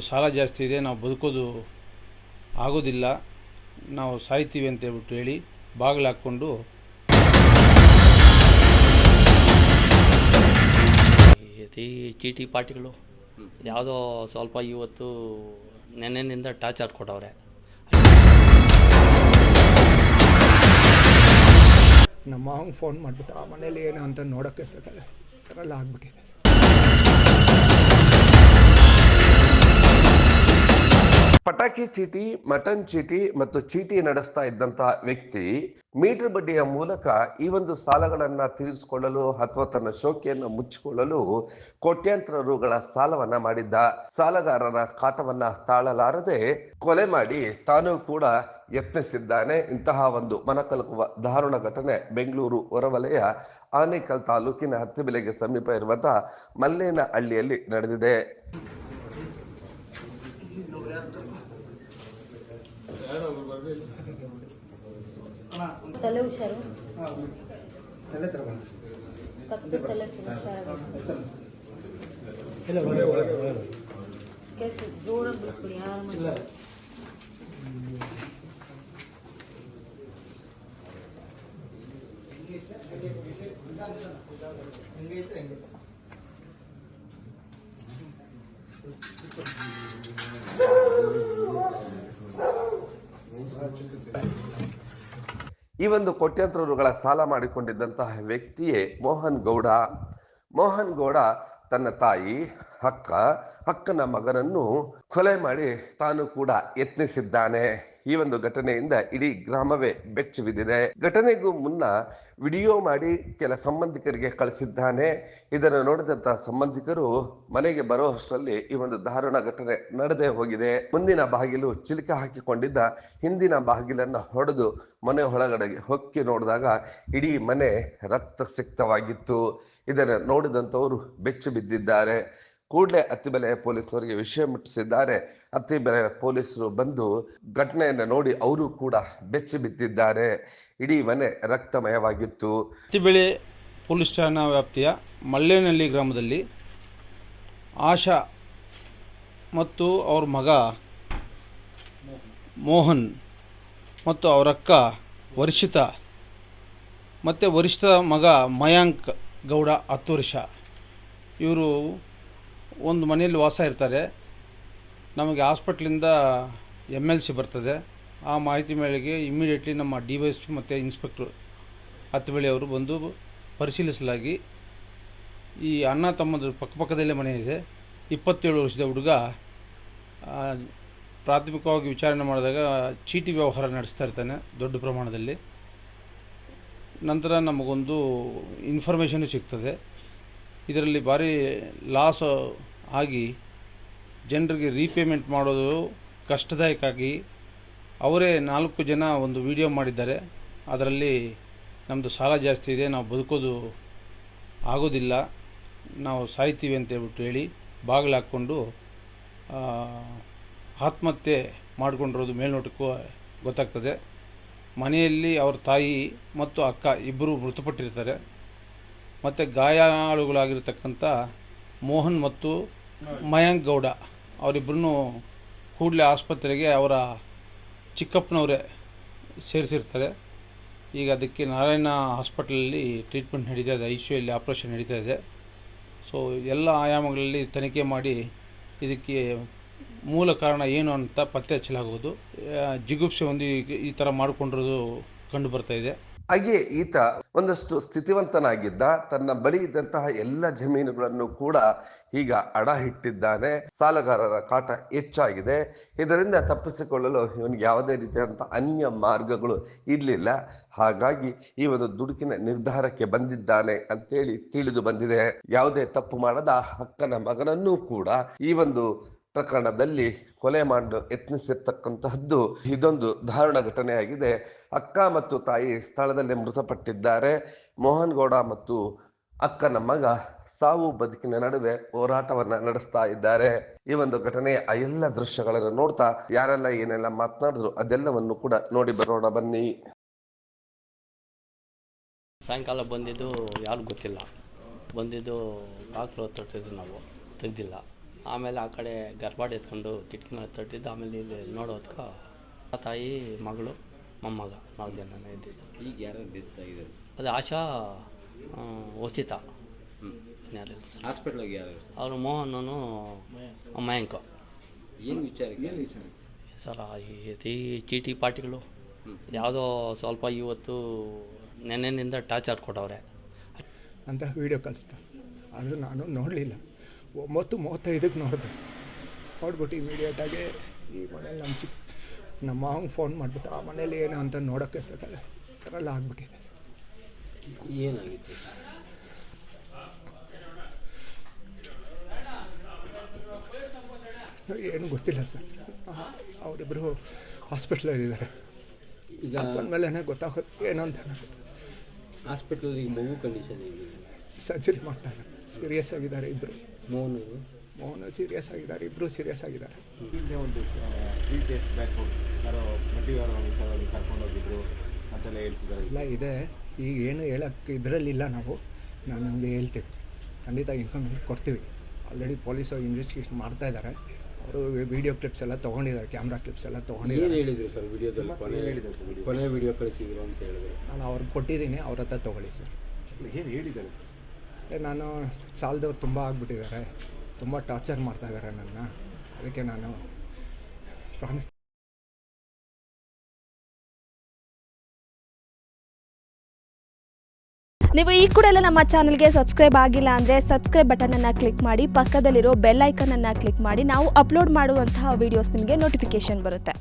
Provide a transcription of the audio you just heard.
ಸಾಲ ಜಾಸ್ತಿ ಇದೆ, ನಾವು ಬದುಕೋದು ಆಗೋದಿಲ್ಲ, ನಾವು ಸಾಯ್ತೀವಿ ಅಂತ ಹೇಳ್ಬಿಟ್ಟು ಹೇಳಿ ಬಾಗಿಲು ಹಾಕ್ಕೊಂಡು ಈ ಚೀಟಿ ಪಾರ್ಟಿಗಳು ಯಾವುದೋ ಸ್ವಲ್ಪ ಇವತ್ತು ನೆನ್ನೆನಿಂದ ಟಾರ್ಚರ್ ಕೊಟ್ಟವ್ರೆ. ನಮ್ಮ ಮಾವಂಗೆ ಫೋನ್ ಮಾಡಿಬಿಟ್ಟು ಆ ಮನೇಲಿ ಏನು ಅಂತ ನೋಡೋಕ್ಕೆ ಥರ ಆಗ್ಬಿಟ್ಟಿದೆ. ಪಟಾಕಿ ಚೀಟಿ, ಮಟನ್ ಚೀಟಿ ಮತ್ತು ಚೀಟಿ ನಡೆಸ್ತಾ ಇದ್ದಂತ ವ್ಯಕ್ತಿ ಮೀಟರ್ ಬಡ್ಡಿಯ ಮೂಲಕ ಈ ಒಂದು ಸಾಲಗಳನ್ನ ತೀರಿಸಿಕೊಳ್ಳಲು ಅಥವಾ ತನ್ನ ಶೋಕಿಯನ್ನು ಮುಚ್ಚಿಕೊಳ್ಳಲು ಕೋಟ್ಯಾಂತರ ರುಗಳ ಸಾಲವನ್ನ ಮಾಡಿದ್ದ. ಸಾಲಗಾರರ ಕಾಟವನ್ನ ತಾಳಲಾರದೆ ಕೊಲೆ ಮಾಡಿ ತಾನು ಕೂಡ ಯತ್ನಿಸಿದ್ದಾನೆ. ಇಂತಹ ಒಂದು ಮನಕಲಕುವ ದಾರುಣ ಘಟನೆ ಬೆಂಗಳೂರು ಹೊರವಲಯ ಆನೇಕಲ್ ತಾಲೂಕಿನ ಹತ್ತಿಬೆಲೆಗೆ ಸಮೀಪ ಇರುವಂತಹ ಮಲ್ಲೇನಹಳ್ಳಿಯಲ್ಲಿ ನಡೆದಿದೆ. ತಲೆ ಹುಷಾರು, ಕತ್ತು ತಲೆ ಜೋರಾಗಿ ಬಿಡಿಸ್ಬಿಡಿ. ಯಾರು ಈ ಒಂದು ಕೋಟ್ಯಾಂತರ ರುಗಳ ಸಾಲ ಮಾಡಿಕೊಂಡಿದ್ದಂತಹ ವ್ಯಕ್ತಿಯೇ ಮೋಹನ್ ಗೌಡ ತನ್ನ ತಾಯಿ ಅಕ್ಕನ ಮಗನನ್ನು ಕೊಲೆ ಮಾಡಿ ತಾನು ಕೂಡ ಯತ್ನಿಸಿದ್ದಾನೆ. ಈ ಒಂದು ಘಟನೆಯಿಂದ ಇಡೀ ಗ್ರಾಮವೇ ಬೆಚ್ಚಿ ಬಿದ್ದಿದೆ. ಘಟನೆಗೂ ಮುನ್ನ ವಿಡಿಯೋ ಮಾಡಿ ಕೆಲ ಸಂಬಂಧಿಕರಿಗೆ ಕಳಿಸಿದ್ದಾನೆ. ಇದನ್ನು ನೋಡಿದಂತಹ ಸಂಬಂಧಿಕರು ಮನೆಗೆ ಬರುವಷ್ಟರಲ್ಲಿ ಈ ಒಂದು ದಾರುಣ ಘಟನೆ ನಡೆದೇ ಹೋಗಿದೆ. ಮುಂದಿನ ಬಾಗಿಲು ಚಿಲಿಕ ಹಾಕಿಕೊಂಡಿದ್ದ ಹಿಂದಿನ ಬಾಗಿಲನ್ನ ಹೊಡೆದು ಮನೆ ಒಳಗಡೆಗೆ ಹೊಕ್ಕಿ ನೋಡಿದಾಗ ಇಡೀ ಮನೆ ರಕ್ತಸಿಕ್ತವಾಗಿತ್ತು. ಇದನ್ನು ನೋಡಿದಂಥವರು ಬೆಚ್ಚಿ ಬಿದ್ದಿದ್ದಾರೆ. ಕೂಡಲೇ ಅತ್ತಿಬೆಲೆ ಪೊಲೀಸರಿಗೆ ವಿಷಯ ಮುಟ್ಟಿಸಿದ್ದಾರೆ. ಅತ್ತಿಬೆಲೆ ಪೊಲೀಸರು ಬಂದು ಘಟನೆಯನ್ನು ನೋಡಿ ಅವರು ಕೂಡ ಬೆಚ್ಚಿ ಬಿದ್ದಿದ್ದಾರೆ. ಇಡೀ ಮನೆ ರಕ್ತಮಯವಾಗಿತ್ತು. ಅತ್ತಿಬೆಲೆ ಪೊಲೀಸ್ ಠಾಣಾ ವ್ಯಾಪ್ತಿಯ ಮಲ್ಲೇನಹಳ್ಳಿ ಗ್ರಾಮದಲ್ಲಿ ಆಶಾ ಮತ್ತು ಅವ್ರ ಮಗ ಮೋಹನ್ ಮತ್ತು ಅವರಕ್ಕ ವರ್ಷಿತಾ ಮತ್ತು ವರ್ಷಿತಾ ಮಗ ಮಯಾಂಕ್ ಗೌಡ 10 ವರ್ಷ ಇವರು ಒಂದು ಮನೆಯಲ್ಲಿ ವಾಸ ಇರ್ತಾರೆ. ನಮಗೆ ಹಾಸ್ಪಿಟ್ಲಿಂದ MLC ಬರ್ತದೆ. ಆ ಮಾಹಿತಿ ಮೇರೆಗೆ ಇಮ್ಮಿಡಿಯೇಟ್ಲಿ ನಮ್ಮ DYSP ಮತ್ತು ಇನ್ಸ್ಪೆಕ್ಟ್ರು ಅತ್ತಿಬೆಲೆ ಅವರು ಬಂದು ಪರಿಶೀಲಿಸಲಾಗಿ ಈ ಅಣ್ಣ ತಮ್ಮದು ಪಕ್ಕಪಕ್ಕದಲ್ಲೇ ಮನೆ ಇದೆ. 27 ವರ್ಷದ ಹುಡುಗ ಪ್ರಾಥಮಿಕವಾಗಿ ವಿಚಾರಣೆ ಮಾಡಿದಾಗ ಚೀಟಿ ವ್ಯವಹಾರ ನಡೆಸ್ತಾ ಇರ್ತಾನೆ ದೊಡ್ಡ ಪ್ರಮಾಣದಲ್ಲಿ. ನಂತರ ನಮಗೊಂದು ಇನ್ಫಾರ್ಮೇಷನ್ ಸಿಗ್ತದೆ. ಇದರಲ್ಲಿ ಭಾರಿ ಲಾಸ್ ಆಗಿ ಜನರಿಗೆ ರೀಪೇಮೆಂಟ್ ಮಾಡೋದು ಕಷ್ಟದಾಯಕ ಆಗಿ ಅವರೇ 4 ಜನ ಒಂದು ವಿಡಿಯೋ ಮಾಡಿದ್ದಾರೆ. ಅದರಲ್ಲಿ ನಮ್ಮದು ಸಾಲ ಜಾಸ್ತಿ ಇದೆ, ನಾವು ಬದುಕೋದು ಆಗೋದಿಲ್ಲ, ನಾವು ಸಾಯ್ತೀವಿ ಅಂತ ಹೇಳ್ಬಿಟ್ಟು ಹೇಳಿ ಬಾಗಿಲು ಹಾಕ್ಕೊಂಡು ಆತ್ಮಹತ್ಯೆ ಮಾಡಿಕೊಂಡಿರೋದು ಮೇಲ್ನೋಟಕ್ಕೂ ಗೊತ್ತಾಗ್ತದೆ. ಮನೆಯಲ್ಲಿ ಅವರ ತಾಯಿ ಮತ್ತು ಅಕ್ಕ ಇಬ್ಬರು ಮೃತಪಟ್ಟಿರ್ತಾರೆ. ಮತ್ತು ಗಾಯಾಳುಗಳಾಗಿರ್ತಕ್ಕಂಥ ಮೋಹನ್ ಮತ್ತು ಮಯಾಂಕ್ ಗೌಡ ಅವರಿಬ್ಬರನ್ನು ಕೂಡಲೇ ಆಸ್ಪತ್ರೆಗೆ ಅವರ ಚಿಕ್ಕಪ್ಪನವರೇ ಸೇರಿಸಿರ್ತಾರೆ. ಈಗ ಅದಕ್ಕೆ ನಾರಾಯಣ ಹಾಸ್ಪಿಟಲಲ್ಲಿ ಟ್ರೀಟ್ಮೆಂಟ್ ನಡೀತಾ ಇದೆ, ICUಯಲ್ಲಿ ಆಪರೇಷನ್ ನಡೀತಾ ಇದೆ. ಸೊ ಎಲ್ಲ ಆಯಾಮಗಳಲ್ಲಿ ತನಿಖೆ ಮಾಡಿ ಇದಕ್ಕೆ ಮೂಲ ಕಾರಣ ಏನು ಅಂತ ಪತ್ತೆ ಹಚ್ಚಲಾಗುವುದು. ಜಿಗುಪ್ಸೆ ಒಂದು ಈ ಥರ ಮಾಡಿಕೊಂಡಿರೋದು ಕಂಡು ಬರ್ತಾ ಇದೆ. ಹಾಗೆ ಈತ ಒಂದಷ್ಟು ಸ್ಥಿತಿವಂತನಾಗಿದ್ದ. ತನ್ನ ಬಳಿ ಇದ್ದಂತಹ ಎಲ್ಲ ಜಮೀನುಗಳನ್ನು ಕೂಡ ಈಗ ಅಡ ಇಟ್ಟಿದ್ದಾನೆ. ಸಾಲಗಾರರ ಕಾಟ ಹೆಚ್ಚಾಗಿದೆ. ಇದರಿಂದ ತಪ್ಪಿಸಿಕೊಳ್ಳಲು ಇವನಿಗೆ ಯಾವುದೇ ರೀತಿಯಾದಂತಹ ಅನ್ಯ ಮಾರ್ಗಗಳು ಇರಲಿಲ್ಲ. ಹಾಗಾಗಿ ಈ ಒಂದು ದುಡುಕಿನ ನಿರ್ಧಾರಕ್ಕೆ ಬಂದಿದ್ದಾನೆ ಅಂತೇಳಿ ತಿಳಿದು ಬಂದಿದೆ. ಯಾವುದೇ ತಪ್ಪು ಮಾಡದ ಅಕ್ಕನ ಮಗನನ್ನೂ ಕೂಡ ಈ ಒಂದು ಪ್ರಕರಣದಲ್ಲಿ ಕೊಲೆ ಮಾಡಲು ಯತ್ನಿಸಿರ್ತಕ್ಕಂತಹದ್ದು ಇದೊಂದು ದಾರುಣ ಘಟನೆಯಾಗಿದೆ. ಅಕ್ಕ ಮತ್ತು ತಾಯಿ ಸ್ಥಳದಲ್ಲೇ ಮೃತಪಟ್ಟಿದ್ದಾರೆ. ಮೋಹನ್ ಗೌಡ ಮತ್ತು ಅಕ್ಕನ ಮಗ ಸಾವು ಬದುಕಿನ ನಡುವೆ ಹೋರಾಟವನ್ನ ನಡೆಸ್ತಾ ಇದ್ದಾರೆ. ಈ ಒಂದು ಘಟನೆಯ ಆ ಎಲ್ಲ ದೃಶ್ಯಗಳನ್ನು ನೋಡ್ತಾ ಯಾರೆಲ್ಲ ಏನೆಲ್ಲ ಮಾತನಾಡಿದ್ರು ಅದೆಲ್ಲವನ್ನು ಕೂಡ ನೋಡಿ ಬರೋಣ ಬನ್ನಿ. ಸಾಯಂಕಾಲ ಬಂದಿದ್ದು ಯಾರಿಗೂ ಗೊತ್ತಿಲ್ಲ. ಬಂದಿದ್ದು ಬಾಗಿಲು ತೊಟ್ಟಿದ್ದು ನಾವು ತೆಗ್ದಿಲ್ಲ. ಆಮೇಲೆ ಆ ಕಡೆ ಗರ್ಭಾಡಿ ಎತ್ಕೊಂಡು ಕಿಟಕಿ ಮೇಲೆ ತಟ್ಟಿದ್ದು. ಆಮೇಲೆ ಇಲ್ಲಿ ನೋಡೋದಕ್ಕೆ ತಾಯಿ ಮಗಳು ಮೊಮ್ಮಗ 4 ಜನ ಇದ್ದಿದ್ದು. ಈಗ ಯಾರು ಡೆತ್ ಆಗಿದ್ದಾರೆ? ಅದು ಆಶಾ ವಸಿತ ಯಾರಿಲ್ಲ ಸರ್. ಹಾಸ್ಪಿಟ್ಲಾಗ ಯಾರು? ಅವರು ಮೋಹನನು ಮಯಾಂಕ. ಏನು ವಿಚಾರಕ್ಕೆ? ಸರ್ ಈ ಚೀಟಿ ಪಾರ್ಟಿಗಳು ಯಾವುದೋ ಸ್ವಲ್ಪ ಇವತ್ತು ನೆನ್ನೆನಿಂದ ಟಾರ್ಚರ್ ಕೊಟ್ಟವ್ರೆ ಅಂತ ವೀಡಿಯೋ ಕಳಿಸ್ತಾರೆ. ಅದು ನಾನು ನೋಡಲಿಲ್ಲ. 9:35ಕ್ಕೆ ನೋಡಿದೆ. ನೋಡ್ಬಿಟ್ಟು ಇಮಿಡಿಯೇಟಾಗಿ ಈ ಮನೇಲಿ ನಮ್ಮ ಮಾವಂಗೆ ಫೋನ್ ಮಾಡಿಬಿಟ್ಟು ಆ ಮನೇಲಿ ಏನು ಅಂತ ನೋಡೋಕ್ಕೆ ಬೇಕಾದ್ರೆ ಈ ಥರ ಎಲ್ಲ ಆಗ್ಬಿಟ್ಟಿದೆ. ಏನಾಗಿತ್ತು? ಏನು ಗೊತ್ತಿಲ್ಲ ಸರ್. ಅವರಿಬ್ಬರು ಹಾಸ್ಪಿಟ್ಲಲ್ಲಿದ್ದಾರೆ. ಈಗ ಬಂದಮೇಲೆ ಗೊತ್ತಾಗುತ್ತೆ ಏನು ಅಂತ. ಹಾಸ್ಪಿಟ್ಲಲ್ಲಿ ಮಗು ಕಂಡೀಷನ್ ಹೇಗಿದೆ? ಸರ್ಜರಿ ಮಾಡ್ತಾರೆ. ಸೀರಿಯಸ್ ಆಗಿದ್ದಾರೆ ಇಬ್ಬರು. ಮೋಹನ್ ಸೀರಿಯಸ್ ಆಗಿದ್ದಾರೆ, ಇಬ್ಬರು ಸೀರಿಯಸ್ ಆಗಿದ್ದಾರೆ. ಹಿಂದೆ ಒಂದು 3 ಡೇಸ್ ಬ್ಯಾಕು ಯಾರೋ ಮಟ್ಟಿಗಾರ ವಿಚಾರವಾಗಿ ಕರ್ಕೊಂಡೋಗಿದ್ರು ಅಂತೆಲ್ಲ ಹೇಳ್ತಿದ್ದಾರೆ. ಇಲ್ಲ ಇದೆ. ಈಗ ಏನು ಹೇಳೋಕ್ಕೆ ಇದರಲ್ಲಿಲ್ಲ. ನಾನು ನಿಮಗೆ ಹೇಳ್ತೀವಿ, ಖಂಡಿತ ಇನ್ಫಾರ್ಮೇಷನ್ ಕೊಡ್ತೀವಿ. ಆಲ್ರೆಡಿ ಪೊಲೀಸರು ಇನ್ವೆಸ್ಟಿಗೇಷನ್ ಮಾಡ್ತಾ ಇದ್ದಾರೆ. ಅವರು ವಿಡಿಯೋ ಕ್ಲಿಪ್ಸ್ ಎಲ್ಲ ತೊಗೊಂಡಿದ್ದಾರೆ, ಕ್ಯಾಮ್ರಾ ಕ್ಲಿಪ್ಸ್ ಎಲ್ಲ ತೊಗೊಂಡಿದ್ದಾರೆ. ಏನು ಹೇಳಿದ್ರು ಸರ್ ವಿಡಿಯೋದಲ್ಲಿ? ಕೊನೆ ವಿಡಿಯೋ ಕಳಿಸಿದ್ರು ಅಂತ ಹೇಳಿದ್ರು. ನಾನು ಅವ್ರಿಗೆ ಕೊಟ್ಟಿದ್ದೀನಿ, ಅವ್ರ ಹತ್ರ ತೊಗೊಳ್ಳಿ ಸರ್. ಏನು ಹೇಳಿದ್ದಾರೆ ಸರ್? ನಾನು ಸಾಲದವ್ರು ತುಂಬ ಆಗಿಬಿಟ್ಟಿದ್ದಾರೆ, ತುಂಬ ಟಾರ್ಚರ್ ಮಾಡ್ತಾಯಿದ್ದಾರೆ ನನ್ನ. ಅದಕ್ಕೆ ನಾನು ಪ್ರಾಮಿಸ್. ನೀವು ಈ ಕೂಡ ಎಲ್ಲ ನಮ್ಮ ಚಾನಲ್ಗೆ ಸಬ್ಸ್ಕ್ರೈಬ್ ಆಗಿಲ್ಲ ಅಂದರೆ ಸಬ್ಸ್ಕ್ರೈಬ್ ಬಟನನ್ನು ಕ್ಲಿಕ್ ಮಾಡಿ, ಪಕ್ಕದಲ್ಲಿರೋ ಬೆಲ್ ಐಕನನ್ನು ಕ್ಲಿಕ್ ಮಾಡಿ. ನಾವು ಅಪ್ಲೋಡ್ ಮಾಡುವಂತಹ ವೀಡಿಯೋಸ್ ನಿಮಗೆ ನೋಟಿಫಿಕೇಶನ್ ಬರುತ್ತೆ.